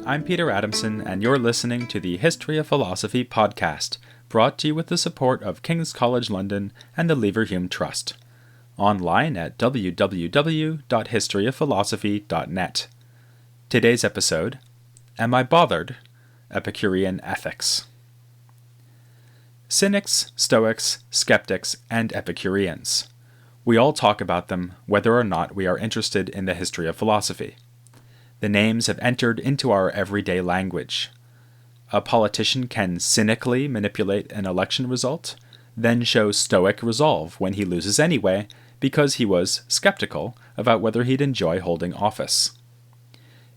I'm Peter Adamson, and you're listening to the History of Philosophy podcast, brought to you with the support of King's College London and the Leverhulme Trust. Online at www.historyofphilosophy.net. Today's episode, Am I Bothered? Epicurean Ethics. Cynics, Stoics, Skeptics, and Epicureans. We all talk about them, whether or not we are interested in the history of philosophy. The names have entered into our everyday language. A politician can cynically manipulate an election result, then show stoic resolve when he loses anyway, because he was skeptical about whether he'd enjoy holding office.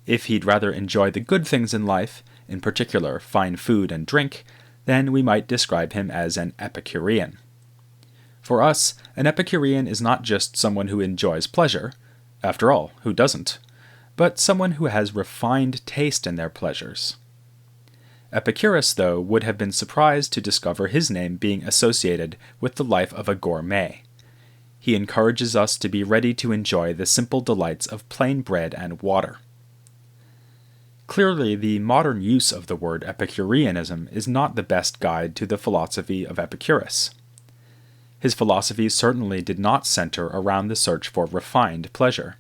If he'd rather enjoy the good things in life, in particular fine food and drink, then we might describe him as an Epicurean. For us, an Epicurean is not just someone who enjoys pleasure, after all, who doesn't, but someone who has refined taste in their pleasures. Epicurus, though, would have been surprised to discover his name being associated with the life of a gourmet. He encourages us to be ready to enjoy the simple delights of plain bread and water. Clearly, the modern use of the word Epicureanism is not the best guide to the philosophy of Epicurus. His philosophy certainly did not center around the search for refined pleasure.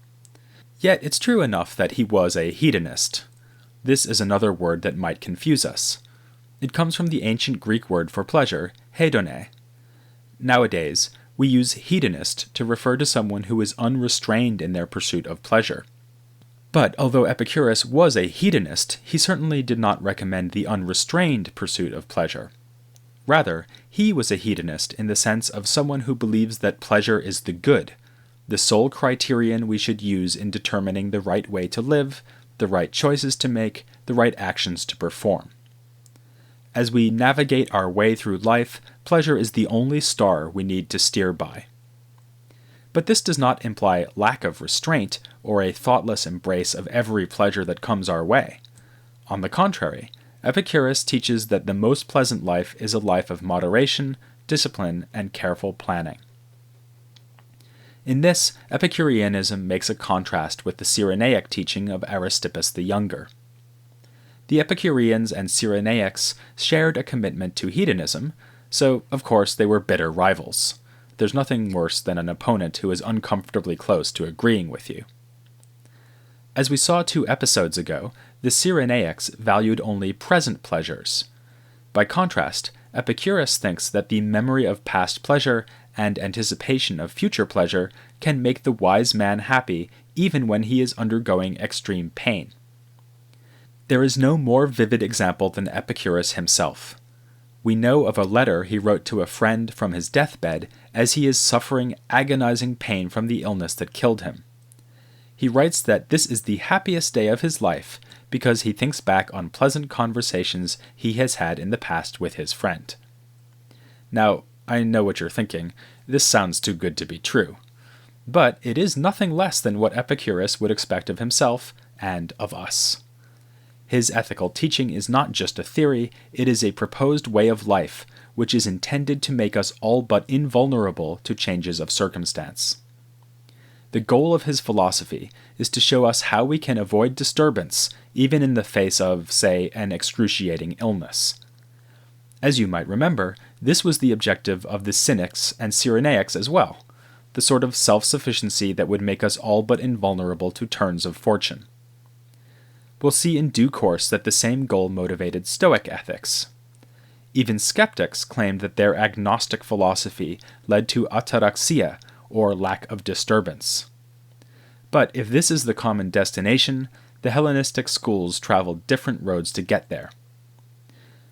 Yet it's true enough that he was a hedonist. This is another word that might confuse us. It comes from the ancient Greek word for pleasure, hedone. Nowadays, we use hedonist to refer to someone who is unrestrained in their pursuit of pleasure. But although Epicurus was a hedonist, he certainly did not recommend the unrestrained pursuit of pleasure. Rather, he was a hedonist in the sense of someone who believes that pleasure is the good, the sole criterion we should use in determining the right way to live, the right choices to make, the right actions to perform. As we navigate our way through life, pleasure is the only star we need to steer by. But this does not imply lack of restraint or a thoughtless embrace of every pleasure that comes our way. On the contrary, Epicurus teaches that the most pleasant life is a life of moderation, discipline, and careful planning. In this, Epicureanism makes a contrast with the Cyrenaic teaching of Aristippus the Younger. The Epicureans and Cyrenaics shared a commitment to hedonism, so of course they were bitter rivals. There's nothing worse than an opponent who is uncomfortably close to agreeing with you. As we saw 2 episodes ago, the Cyrenaics valued only present pleasures. By contrast, Epicurus thinks that the memory of past pleasure and anticipation of future pleasure can make the wise man happy even when he is undergoing extreme pain. There is no more vivid example than Epicurus himself. We know of a letter he wrote to a friend from his deathbed as he is suffering agonizing pain from the illness that killed him. He writes that this is the happiest day of his life because he thinks back on pleasant conversations he has had in the past with his friend. Now, I know what you're thinking. This sounds too good to be true. But it is nothing less than what Epicurus would expect of himself and of us. His ethical teaching is not just a theory, it is a proposed way of life, which is intended to make us all but invulnerable to changes of circumstance. The goal of his philosophy is to show us how we can avoid disturbance, even in the face of, say, an excruciating illness. As you might remember, this was the objective of the Cynics and Cyrenaics as well, the sort of self-sufficiency that would make us all but invulnerable to turns of fortune. We'll see in due course that the same goal motivated Stoic ethics. Even skeptics claimed that their agnostic philosophy led to ataraxia, or lack of disturbance. But if this is the common destination, the Hellenistic schools traveled different roads to get there.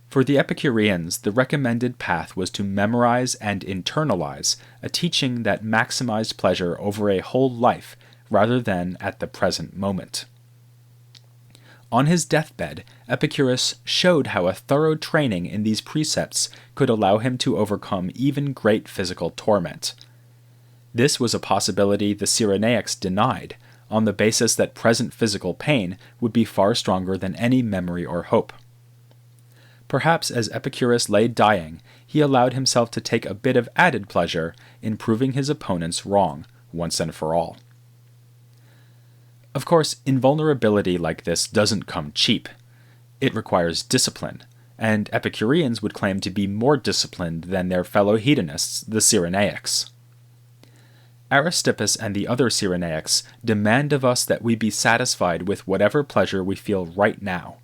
For the Epicureans, the recommended path was to memorize and internalize a teaching that maximized pleasure over a whole life rather than at the present moment. On his deathbed, Epicurus showed how a thorough training in these precepts could allow him to overcome even great physical torment. This was a possibility the Cyrenaics denied, on the basis that present physical pain would be far stronger than any memory or hope. Perhaps as Epicurus lay dying, he allowed himself to take a bit of added pleasure in proving his opponents wrong, once and for all. Of course, invulnerability like this doesn't come cheap. It requires discipline, and Epicureans would claim to be more disciplined than their fellow hedonists, the Cyrenaics. Aristippus and the other Cyrenaics demand of us that we be satisfied with whatever pleasure we feel right now.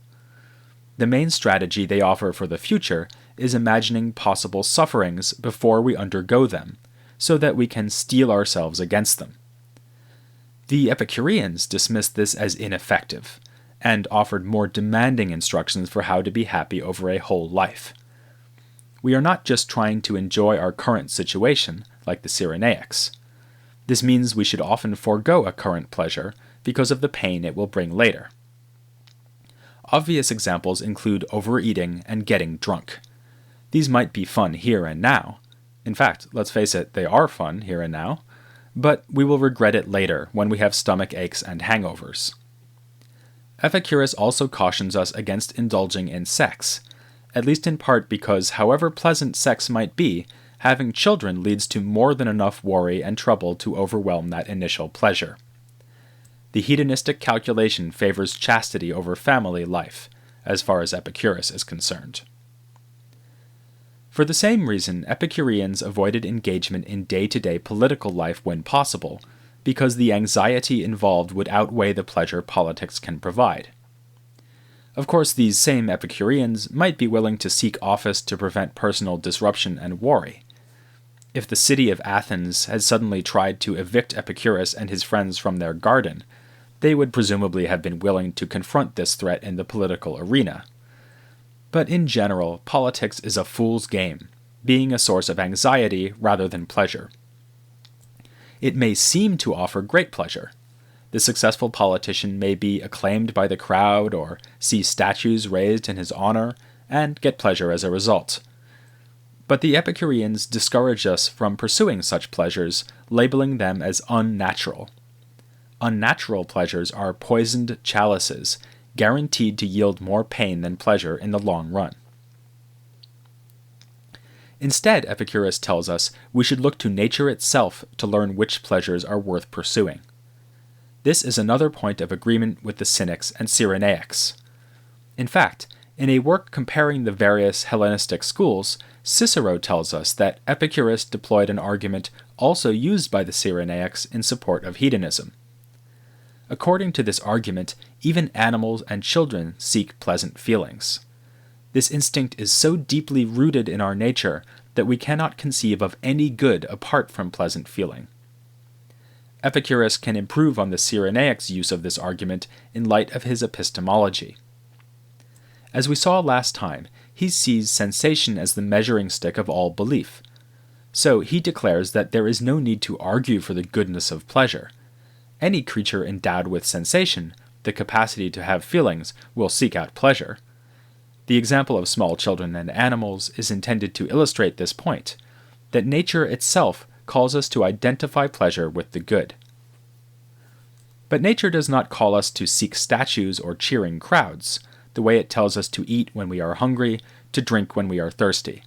The main strategy they offer for the future is imagining possible sufferings before we undergo them, so that we can steel ourselves against them. The Epicureans dismissed this as ineffective, and offered more demanding instructions for how to be happy over a whole life. We are not just trying to enjoy our current situation, like the Cyrenaics. This means we should often forego a current pleasure because of the pain it will bring later. Obvious examples include overeating and getting drunk. These might be fun here and now. In fact, let's face it, they are fun here and now, but we will regret it later when we have stomach aches and hangovers. Epicurus also cautions us against indulging in sex, at least in part because however pleasant sex might be, having children leads to more than enough worry and trouble to overwhelm that initial pleasure. The hedonistic calculation favors chastity over family life, as far as Epicurus is concerned. For the same reason, Epicureans avoided engagement in day-to-day political life when possible, because the anxiety involved would outweigh the pleasure politics can provide. Of course, these same Epicureans might be willing to seek office to prevent personal disruption and worry. If the city of Athens had suddenly tried to evict Epicurus and his friends from their garden, they would presumably have been willing to confront this threat in the political arena. But in general, politics is a fool's game, being a source of anxiety rather than pleasure. It may seem to offer great pleasure. The successful politician may be acclaimed by the crowd or see statues raised in his honor and get pleasure as a result. But the Epicureans discourage us from pursuing such pleasures, labeling them as unnatural. Unnatural pleasures are poisoned chalices, guaranteed to yield more pain than pleasure in the long run. Instead, Epicurus tells us we should look to nature itself to learn which pleasures are worth pursuing. This is another point of agreement with the Cynics and Cyrenaics. In fact, in a work comparing the various Hellenistic schools, Cicero tells us that Epicurus deployed an argument also used by the Cyrenaics in support of hedonism. According to this argument, even animals and children seek pleasant feelings. This instinct is so deeply rooted in our nature that we cannot conceive of any good apart from pleasant feeling. Epicurus can improve on the Cyrenaics' use of this argument in light of his epistemology. As we saw last time, he sees sensation as the measuring stick of all belief. So he declares that there is no need to argue for the goodness of pleasure. Any creature endowed with sensation, the capacity to have feelings, will seek out pleasure. The example of small children and animals is intended to illustrate this point, that nature itself calls us to identify pleasure with the good. But nature does not call us to seek statues or cheering crowds, the way it tells us to eat when we are hungry, to drink when we are thirsty.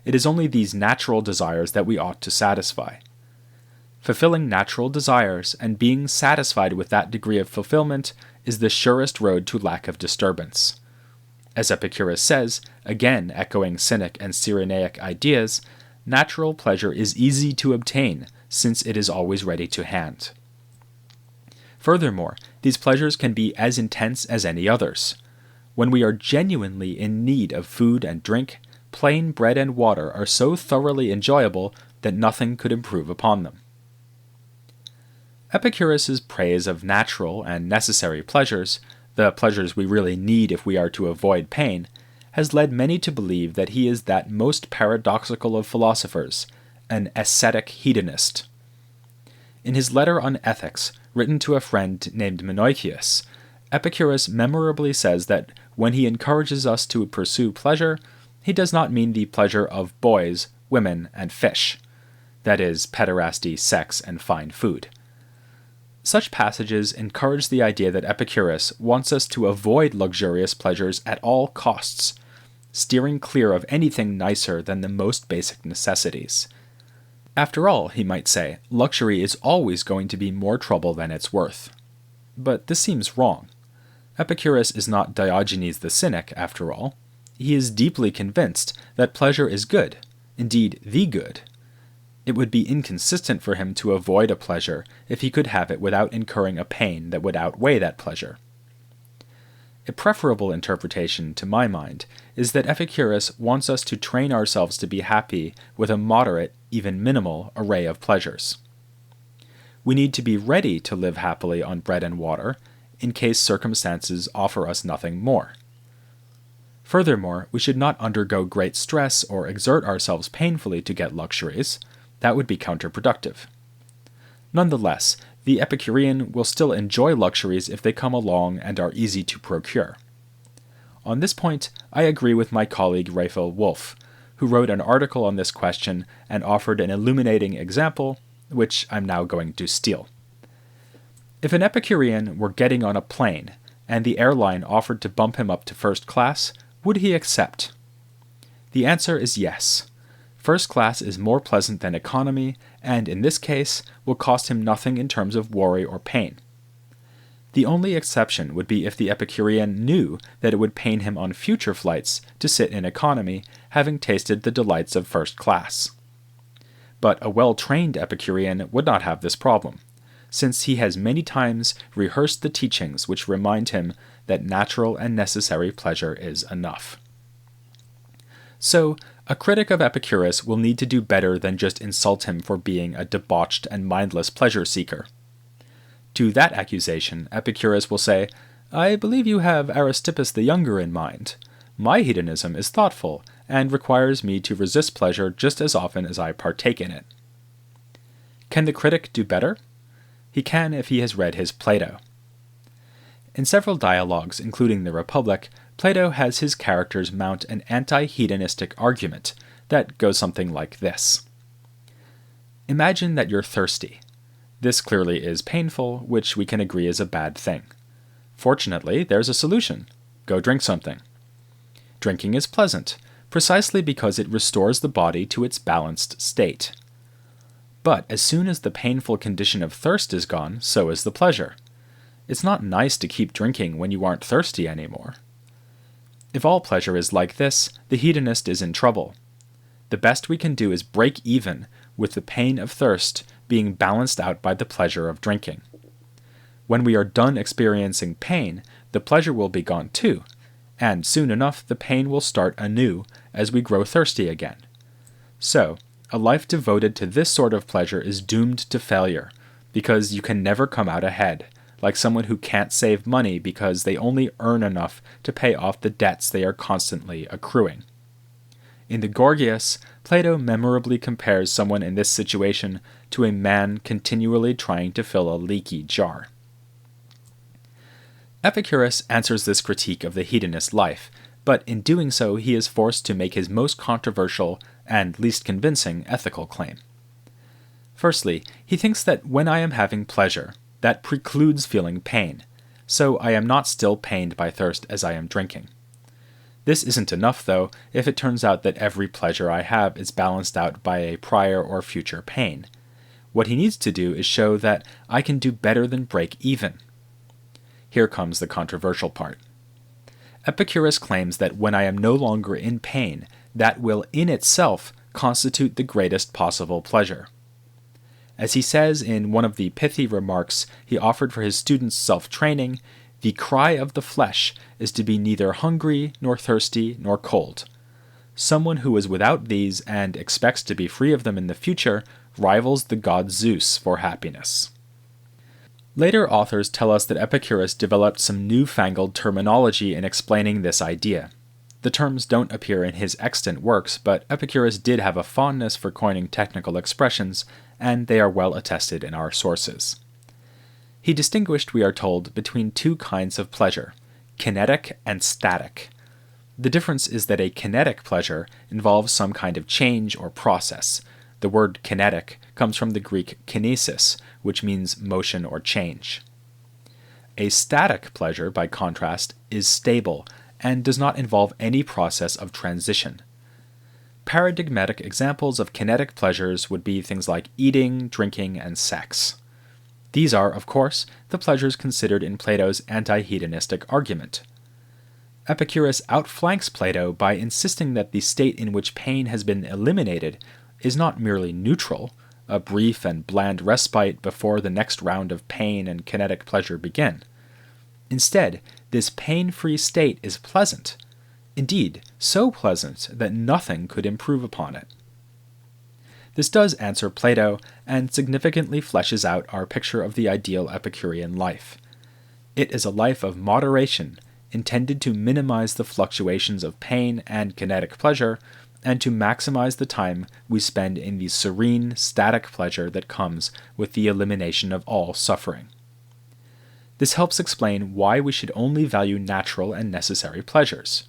It is only these natural desires that we ought to satisfy. Fulfilling natural desires and being satisfied with that degree of fulfillment is the surest road to lack of disturbance. As Epicurus says, again echoing Cynic and Cyrenaic ideas, natural pleasure is easy to obtain, since it is always ready to hand. Furthermore, these pleasures can be as intense as any others. When we are genuinely in need of food and drink, plain bread and water are so thoroughly enjoyable that nothing could improve upon them. Epicurus's praise of natural and necessary pleasures, the pleasures we really need if we are to avoid pain, has led many to believe that he is that most paradoxical of philosophers, an ascetic hedonist. In his letter on ethics, written to a friend named Menoikeus, Epicurus memorably says that when he encourages us to pursue pleasure, he does not mean the pleasure of boys, women, and fish, that is, pederasty, sex, and fine food. Such passages encourage the idea that Epicurus wants us to avoid luxurious pleasures at all costs, steering clear of anything nicer than the most basic necessities. After all, he might say, luxury is always going to be more trouble than it's worth. But this seems wrong. Epicurus is not Diogenes the cynic, after all. He is deeply convinced that pleasure is good, indeed the good. It would be inconsistent for him to avoid a pleasure if he could have it without incurring a pain that would outweigh that pleasure. A preferable interpretation, to my mind, is that Epicurus wants us to train ourselves to be happy with a moderate, even minimal, array of pleasures. We need to be ready to live happily on bread and water, in case circumstances offer us nothing more. Furthermore, we should not undergo great stress or exert ourselves painfully to get luxuries. That would be counterproductive. Nonetheless, the Epicurean will still enjoy luxuries if they come along and are easy to procure. On this point, I agree with my colleague Raphael Wolff, who wrote an article on this question and offered an illuminating example, which I'm now going to steal. If an Epicurean were getting on a plane, and the airline offered to bump him up to first class, would he accept? The answer is yes. First class is more pleasant than economy, and in this case, will cost him nothing in terms of worry or pain. The only exception would be if the Epicurean knew that it would pain him on future flights to sit in economy, having tasted the delights of first class. But a well-trained Epicurean would not have this problem, since he has many times rehearsed the teachings which remind him that natural and necessary pleasure is enough. So, a critic of Epicurus will need to do better than just insult him for being a debauched and mindless pleasure-seeker. To that accusation, Epicurus will say, "I believe you have Aristippus the Younger in mind. My hedonism is thoughtful, and requires me to resist pleasure just as often as I partake in it." Can the critic do better? He can if he has read his Plato. In several dialogues, including the Republic, Plato has his characters mount an anti-hedonistic argument that goes something like this. Imagine that you're thirsty. This clearly is painful, which we can agree is a bad thing. Fortunately, there's a solution. Go drink something. Drinking is pleasant, precisely because it restores the body to its balanced state. But as soon as the painful condition of thirst is gone, so is the pleasure. It's not nice to keep drinking when you aren't thirsty anymore. If all pleasure is like this, the hedonist is in trouble. The best we can do is break even with the pain of thirst being balanced out by the pleasure of drinking. When we are done experiencing pain, the pleasure will be gone too, and soon enough the pain will start anew as we grow thirsty again. So, a life devoted to this sort of pleasure is doomed to failure, because you can never come out ahead, like someone who can't save money because they only earn enough to pay off the debts they are constantly accruing. In the Gorgias, Plato memorably compares someone in this situation to a man continually trying to fill a leaky jar. Epicurus answers this critique of the hedonist life, but in doing so he is forced to make his most controversial and least convincing ethical claim. Firstly, he thinks that when I am having pleasure, that precludes feeling pain, so I am not still pained by thirst as I am drinking. This isn't enough, though, if it turns out that every pleasure I have is balanced out by a prior or future pain. What he needs to do is show that I can do better than break even. Here comes the controversial part. Epicurus claims that when I am no longer in pain, that will in itself constitute the greatest possible pleasure. As he says in one of the pithy remarks he offered for his students' self-training, the cry of the flesh is to be neither hungry, nor thirsty, nor cold. Someone who is without these and expects to be free of them in the future rivals the god Zeus for happiness. Later authors tell us that Epicurus developed some newfangled terminology in explaining this idea. The terms don't appear in his extant works, but Epicurus did have a fondness for coining technical expressions, and they are well attested in our sources. He distinguished, we are told, between two kinds of pleasure, kinetic and static. The difference is that a kinetic pleasure involves some kind of change or process. The word kinetic comes from the Greek kinesis, which means motion or change. A static pleasure, by contrast, is stable and does not involve any process of transition. Paradigmatic examples of kinetic pleasures would be things like eating, drinking, and sex. These are, of course, the pleasures considered in Plato's anti-hedonistic argument. Epicurus outflanks Plato by insisting that the state in which pain has been eliminated is not merely neutral, a brief and bland respite before the next round of pain and kinetic pleasure begin. Instead, this pain-free state is pleasant, indeed, so pleasant that nothing could improve upon it. This does answer Plato and significantly fleshes out our picture of the ideal Epicurean life. It is a life of moderation, intended to minimize the fluctuations of pain and kinetic pleasure, and to maximize the time we spend in the serene, static pleasure that comes with the elimination of all suffering. This helps explain why we should only value natural and necessary pleasures.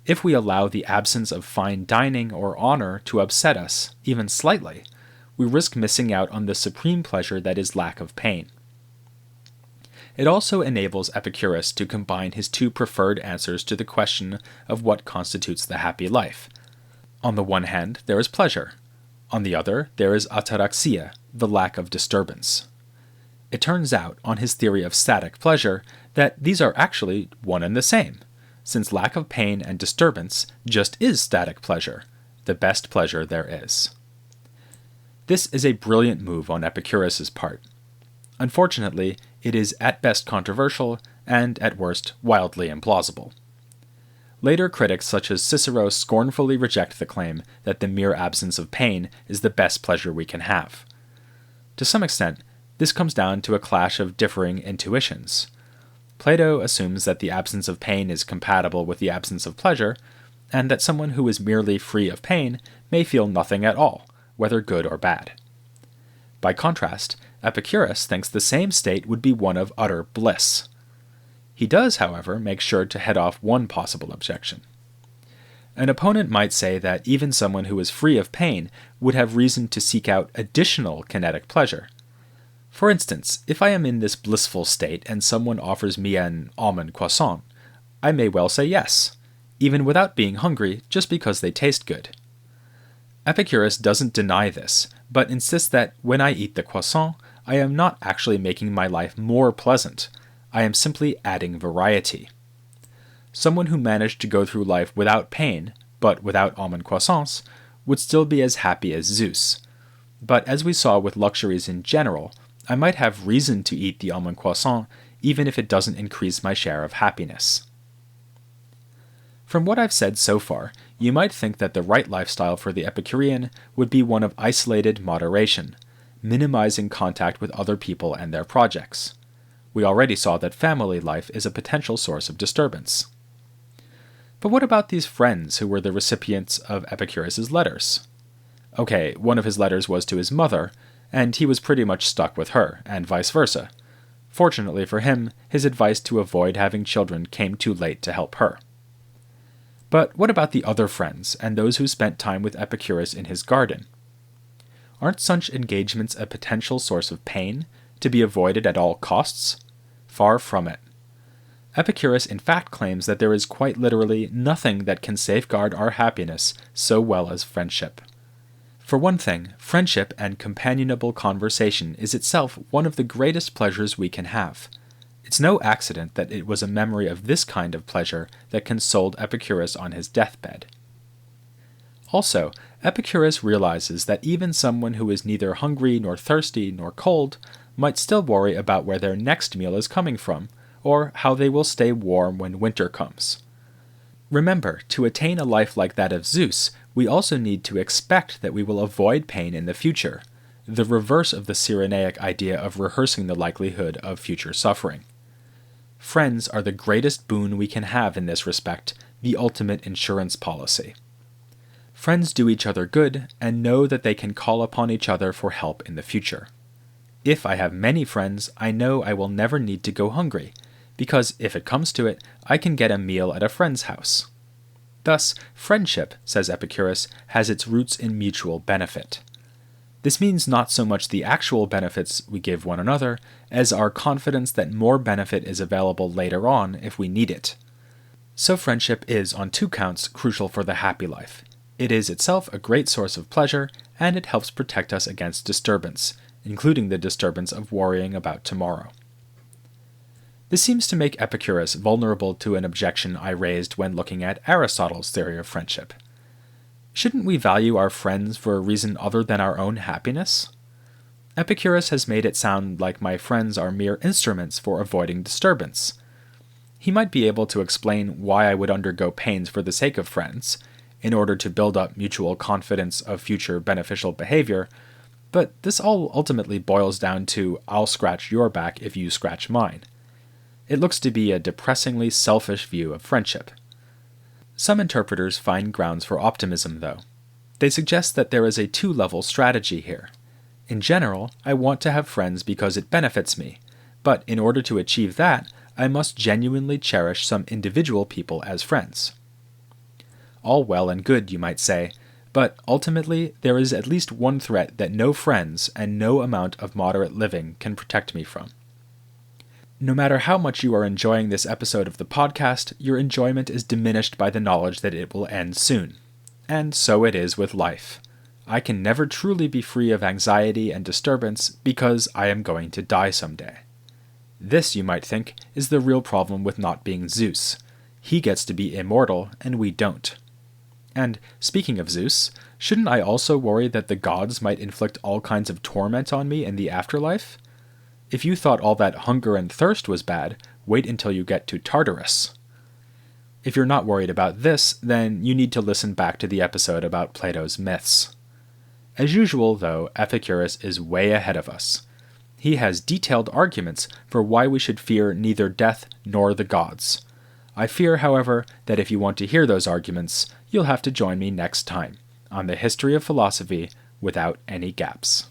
If we allow the absence of fine dining or honor to upset us, even slightly, we risk missing out on the supreme pleasure that is lack of pain. It also enables Epicurus to combine his two preferred answers to the question of what constitutes the happy life. On the one hand, there is pleasure. On the other, there is ataraxia, the lack of disturbance. It turns out, on his theory of static pleasure, that these are actually one and the same, since lack of pain and disturbance just is static pleasure, the best pleasure there is. This is a brilliant move on Epicurus's part. Unfortunately, it is at best controversial, and at worst wildly implausible. Later critics such as Cicero scornfully reject the claim that the mere absence of pain is the best pleasure we can have. To some extent, this comes down to a clash of differing intuitions. Plato assumes that the absence of pain is compatible with the absence of pleasure, and that someone who is merely free of pain may feel nothing at all, whether good or bad. By contrast, Epicurus thinks the same state would be one of utter bliss. He does, however, make sure to head off one possible objection. An opponent might say that even someone who is free of pain would have reason to seek out additional kinetic pleasure. For instance, if I am in this blissful state and someone offers me an almond croissant, I may well say yes, even without being hungry, just because they taste good. Epicurus doesn't deny this, but insists that when I eat the croissant, I am not actually making my life more pleasant. I am simply adding variety. Someone who managed to go through life without pain, but without almond croissants, would still be as happy as Zeus. But as we saw with luxuries in general, I might have reason to eat the almond croissant even if it doesn't increase my share of happiness. From what I've said so far, you might think that the right lifestyle for the Epicurean would be one of isolated moderation, minimizing contact with other people and their projects. We already saw that family life is a potential source of disturbance. But what about these friends who were the recipients of Epicurus's letters? Okay, one of his letters was to his mother, and he was pretty much stuck with her, and vice versa. Fortunately for him, his advice to avoid having children came too late to help her. But what about the other friends, and those who spent time with Epicurus in his garden? Aren't such engagements a potential source of pain, to be avoided at all costs? Far from it. Epicurus in fact claims that there is quite literally nothing that can safeguard our happiness so well as friendship. For one thing, friendship and companionable conversation is itself one of the greatest pleasures we can have. It's no accident that it was a memory of this kind of pleasure that consoled Epicurus on his deathbed. Also, Epicurus realizes that even someone who is neither hungry nor thirsty nor cold might still worry about where their next meal is coming from, or how they will stay warm when winter comes. Remember, to attain a life like that of Zeus, we also need to expect that we will avoid pain in the future, the reverse of the Cyrenaic idea of rehearsing the likelihood of future suffering. Friends are the greatest boon we can have in this respect, the ultimate insurance policy. Friends do each other good and know that they can call upon each other for help in the future. If I have many friends, I know I will never need to go hungry, because if it comes to it, I can get a meal at a friend's house. Thus, friendship, says Epicurus, has its roots in mutual benefit. This means not so much the actual benefits we give one another, as our confidence that more benefit is available later on if we need it. So friendship is, on two counts, crucial for the happy life. It is itself a great source of pleasure, and it helps protect us against disturbance, including the disturbance of worrying about tomorrow. This seems to make Epicurus vulnerable to an objection I raised when looking at Aristotle's theory of friendship. Shouldn't we value our friends for a reason other than our own happiness? Epicurus has made it sound like my friends are mere instruments for avoiding disturbance. He might be able to explain why I would undergo pains for the sake of friends, in order to build up mutual confidence of future beneficial behavior, but this all ultimately boils down to I'll scratch your back if you scratch mine. It looks to be a depressingly selfish view of friendship. Some interpreters find grounds for optimism, though. They suggest that there is a two-level strategy here. In general, I want to have friends because it benefits me, but in order to achieve that, I must genuinely cherish some individual people as friends. All well and good, you might say, but ultimately there is at least one threat that no friends and no amount of moderate living can protect me from. No matter how much you are enjoying this episode of the podcast, your enjoyment is diminished by the knowledge that it will end soon. And so it is with life. I can never truly be free of anxiety and disturbance because I am going to die someday. This, you might think, is the real problem with not being Zeus. He gets to be immortal, and we don't. And, speaking of Zeus, shouldn't I also worry that the gods might inflict all kinds of torment on me in the afterlife? If you thought all that hunger and thirst was bad, wait until you get to Tartarus. If you're not worried about this, then you need to listen back to the episode about Plato's myths. As usual, though, Epicurus is way ahead of us. He has detailed arguments for why we should fear neither death nor the gods. I fear, however, that if you want to hear those arguments, you'll have to join me next time on the History of Philosophy Without Any Gaps.